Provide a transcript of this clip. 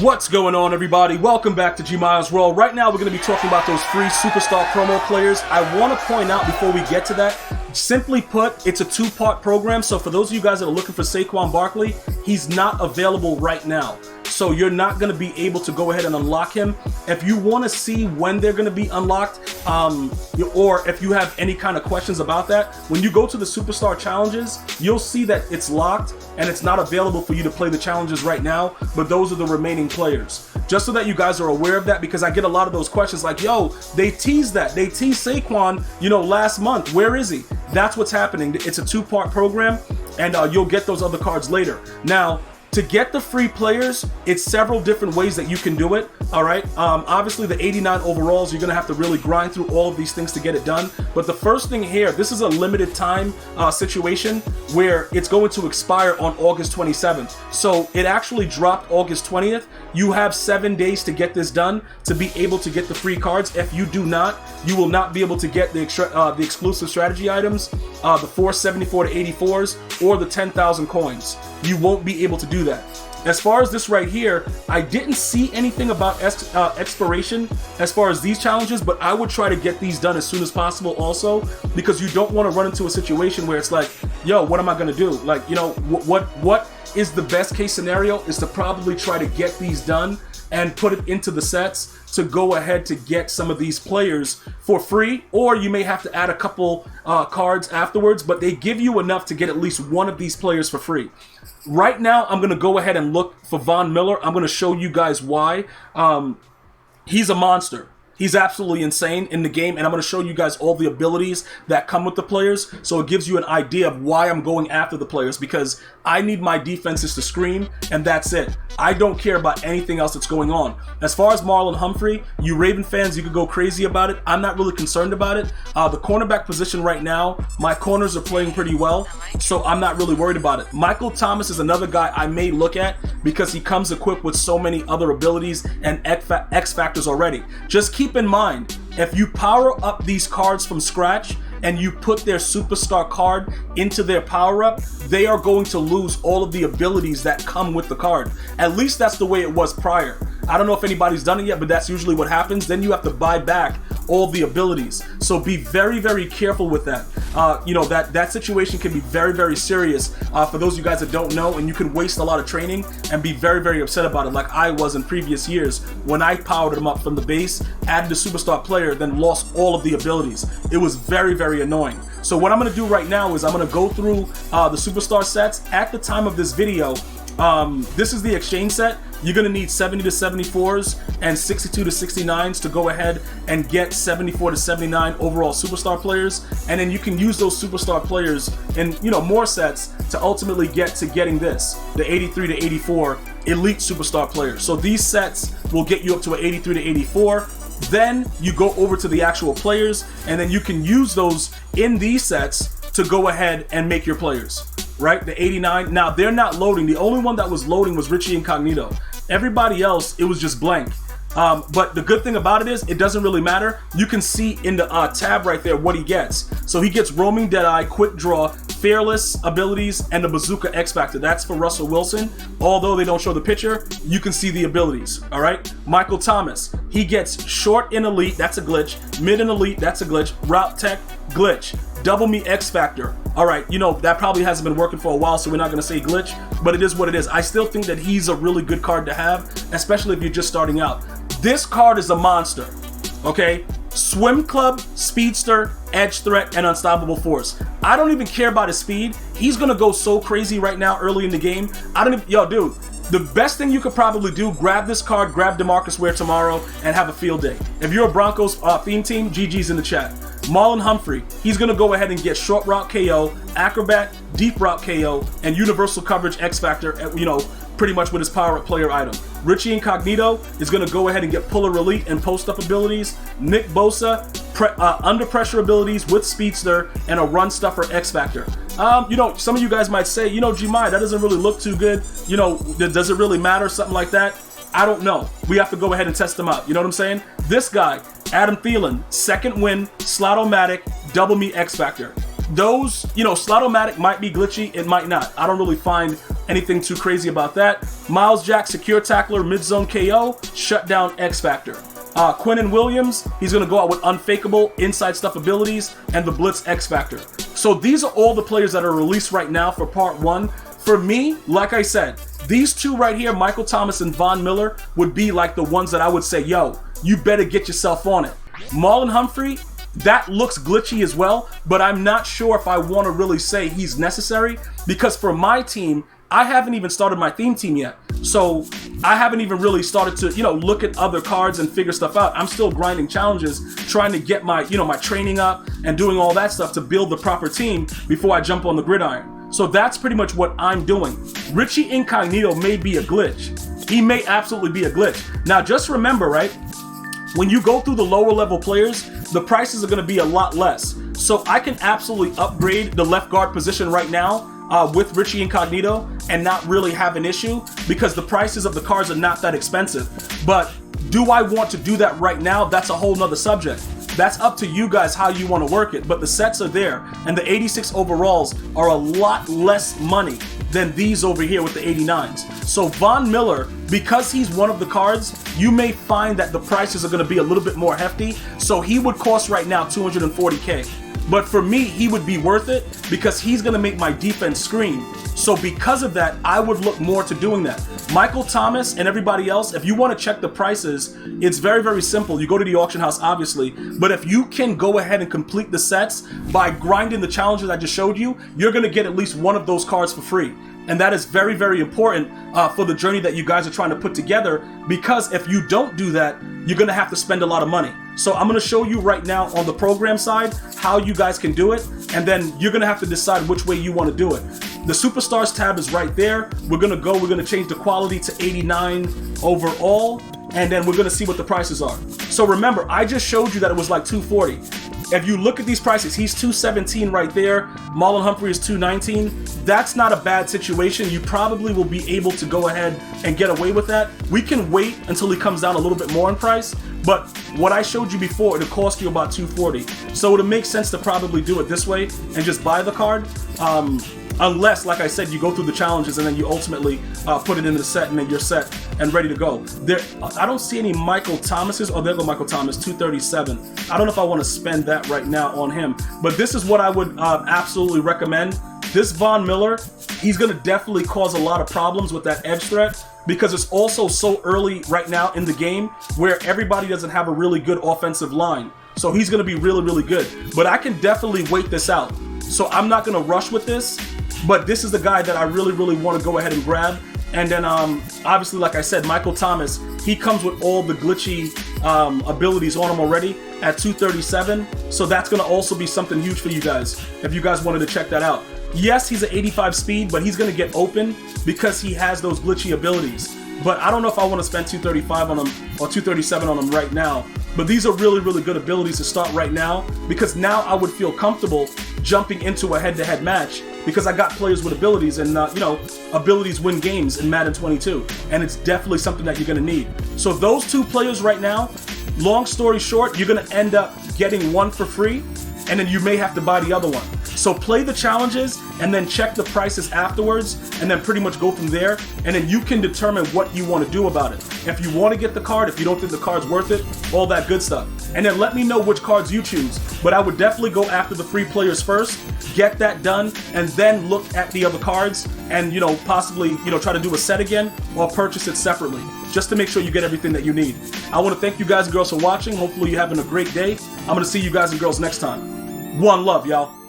What's going on, everybody? Welcome back to GmiasWorld. Right now, we're going to be talking about those free Superstar promo players. I want to point out before we get to that, simply put, it's a two-part program. So for those of you guys that are looking for Saquon Barkley, he's not available right now. So you're not going to be able to go ahead and unlock him. If you want to see when they're going to be unlocked, or if you have any kind of questions about that, when you go to the Superstar challenges, you'll see that it's locked and it's not available for you to play the challenges right now, but those are the remaining players. Just so that you guys are aware of that, because I get a lot of those questions like, yo, they teased that. They teased Saquon, last month. Where is he? That's what's happening. It's a two-part program, and you'll get those other cards later. Now, to get the free players, it's several different ways that you can do it, all right? Obviously, the 89 overalls, you're going to have to really grind through all of these things to get it done. But the first thing here, this is a limited time situation where it's going to expire on August 27th. So it actually dropped August 20th. You have 7 days to get this done to be able to get the free cards. If you do not, you will not be able to get the exclusive strategy items, the 474 to 84s, or the 10,000 coins. You won't be able to do that. As far as this right here, I didn't see anything about expiration as far as these challenges, but I would try to get these done as soon as possible also, because you don't want to run into a situation where it's like, yo, what am I going to do? Like, what is the best case scenario is to probably try to get these done and put it into the sets to go ahead to get some of these players for free, or you may have to add a couple cards afterwards, but they give you enough to get at least one of these players for free. Right now, I'm going to go ahead and look for Von Miller. I'm going to show you guys why. He's a monster. He's absolutely insane in the game, and I'm going to show you guys all the abilities that come with the players, so it gives you an idea of why I'm going after the players, because I need my defenses to scream, and that's it. I don't care about anything else that's going on. As far as Marlon Humphrey, you Raven fans, you could go crazy about it. I'm not really concerned about it. The cornerback position right now, my corners are playing pretty well, so I'm not really worried about it. Michael Thomas is another guy I may look at because he comes equipped with so many other abilities and X factors already. Just keep in mind, if you power up these cards from scratch and you put their superstar card into their power up, they are going to lose all of the abilities that come with the card. At least that's the way it was prior. I don't know if anybody's done it yet, but that's usually what happens. Then you have to buy back all the abilities. So be very, very careful with that. That situation can be very, very serious for those of you guys that don't know, and you can waste a lot of training and be very, very upset about it, like I was in previous years when I powered them up from the base, added a superstar player, then lost all of the abilities. It was very, very annoying. So what I'm going to do right now is I'm going to go through the superstar sets. At the time of this video, this is the exchange set. You're going to need 70 to 74s and 62 to 69s to go ahead and get 74 to 79 overall superstar players. And then you can use those superstar players in, more sets to ultimately get to getting this, the 83 to 84 elite superstar players. So these sets will get you up to an 83 to 84. Then you go over to the actual players, and then you can use those in these sets to go ahead and make your players. Right, the 89. Now they're not loading. The only one that was loading was Richie Incognito. Everybody else, it was just blank. But the good thing about it is it doesn't really matter. You can see in the tab right there what he gets. So he gets Roaming Deadeye, Quick Draw, Fearless abilities, and the Bazooka X Factor. That's for Russell Wilson. Although they don't show the picture, you can see the abilities. All right. Michael Thomas, he gets Short in Elite. That's a glitch. Mid in Elite. That's a glitch. Route Tech, glitch. Double Me X Factor. All right, that probably hasn't been working for a while, so we're not going to say glitch, but it is what it is. I still think that he's a really good card to have, especially if you're just starting out. This card is a monster, okay? Swim Club, Speedster, Edge Threat, and Unstoppable Force. I don't even care about his speed. He's going to go so crazy right now early in the game. Dude, the best thing you could probably do, grab this card, grab DeMarcus Ware tomorrow, and have a field day. If you're a Broncos theme team, GG's in the chat. Marlon Humphrey, he's going to go ahead and get Short Route KO, Acrobat, Deep Route KO, and Universal Coverage X Factor, pretty much with his power-up player item. Richie Incognito is going to go ahead and get Puller Elite and post-up abilities. Nick Bosa, under pressure abilities with Speedster, and a Run Stuffer X Factor. Some of you guys might say, Gmi, that doesn't really look too good. Does it really matter? Something like that. I don't know. We have to go ahead and test them out. You know what I'm saying? This guy, Adam Thielen, second win, Slot-O-Matic, Double Me X Factor. Those, Slot-O-Matic might be glitchy, it might not. I don't really find anything too crazy about that. Miles Jack, secure tackler, mid-zone KO, shutdown X Factor. Quinnen Williams, he's going to go out with unfakeable, inside stuff abilities, and the blitz X Factor. So these are all the players that are released right now for part 1. For me, like I said, these two right here, Michael Thomas and Von Miller, would be like the ones that I would say, yo, you better get yourself on it. Marlon Humphrey, that looks glitchy as well, but I'm not sure if I want to really say he's necessary, because for my team, I haven't even started my theme team yet. So I haven't even really started to, look at other cards and figure stuff out. I'm still grinding challenges, trying to get my, my training up and doing all that stuff to build the proper team before I jump on the gridiron. So that's pretty much what I'm doing. Richie Incognito may be a glitch. He may absolutely be a glitch. Now just remember, right? When you go through the lower level players, the prices are going to be a lot less. So I can absolutely upgrade the left guard position right now with Richie Incognito and not really have an issue because the prices of the cards are not that expensive. But do I want to do that right now? That's a whole nother subject. That's up to you guys how you want to work it, but the sets are there, and the 86 overalls are a lot less money than these over here with the 89s. So Von Miller, because he's one of the cards, you may find that the prices are going to be a little bit more hefty, so he would cost right now 240K. But for me, he would be worth it because he's going to make my defense scream. So because of that, I would look more to doing that. Michael Thomas and everybody else, if you want to check the prices, it's very, very simple. You go to the auction house, obviously. But if you can go ahead and complete the sets by grinding the challenges I just showed you, you're going to get at least one of those cards for free. And that is very, very important for the journey that you guys are trying to put together, because if you don't do that, you're going to have to spend a lot of money. So I'm going to show you right now on the program side how you guys can do it, and then you're going to have to decide which way you want to do it. The Superstars tab is right there. We're going to change the quality to 89 overall, and then we're going to see what the prices are. So remember, I just showed you that it was like 240. If you look at these prices, he's 217 right there. Marlon Humphrey is 219. That's not a bad situation. You probably will be able to go ahead and get away with that. We can wait until he comes down a little bit more in price, but what I showed you before, it'll cost you about 240. So it'll make sense to probably do it this way and just buy the card. Unless, like I said, you go through the challenges and then you ultimately put it in the set and then you're set and ready to go. I don't see any Michael Thomases. Oh, there go Michael Thomas, 237. I don't know if I want to spend that right now on him, but this is what I would absolutely recommend. This Von Miller, he's going to definitely cause a lot of problems with that edge threat because it's also so early right now in the game where everybody doesn't have a really good offensive line. So he's going to be really, really good. But I can definitely wait this out. So I'm not going to rush with this. But this is the guy that I really, really want to go ahead and grab. And then, obviously, like I said, Michael Thomas, he comes with all the glitchy abilities on him already at 237. So that's going to also be something huge for you guys, if you guys wanted to check that out. Yes, he's an 85 speed, but he's going to get open because he has those glitchy abilities. But I don't know if I want to spend 235 on him or 237 on him right now. But these are really, really good abilities to start right now, because now I would feel comfortable jumping into a head-to-head match because I got players with abilities, and abilities win games in Madden 22, and it's definitely something that you're going to need. So those two players right now, long story short, you're going to end up getting one for free, and then you may have to buy the other one. So play the challenges and then check the prices afterwards, and then pretty much go from there, and then you can determine what you want to do about it. If you want to get the card, if you don't think the card's worth it, all that good stuff. And then let me know which cards you choose. But I would definitely go after the free players first, get that done, and then look at the other cards and, possibly, try to do a set again or purchase it separately, just to make sure you get everything that you need. I want to thank you guys and girls for watching. Hopefully you're having a great day. I'm going to see you guys and girls next time. One love, y'all.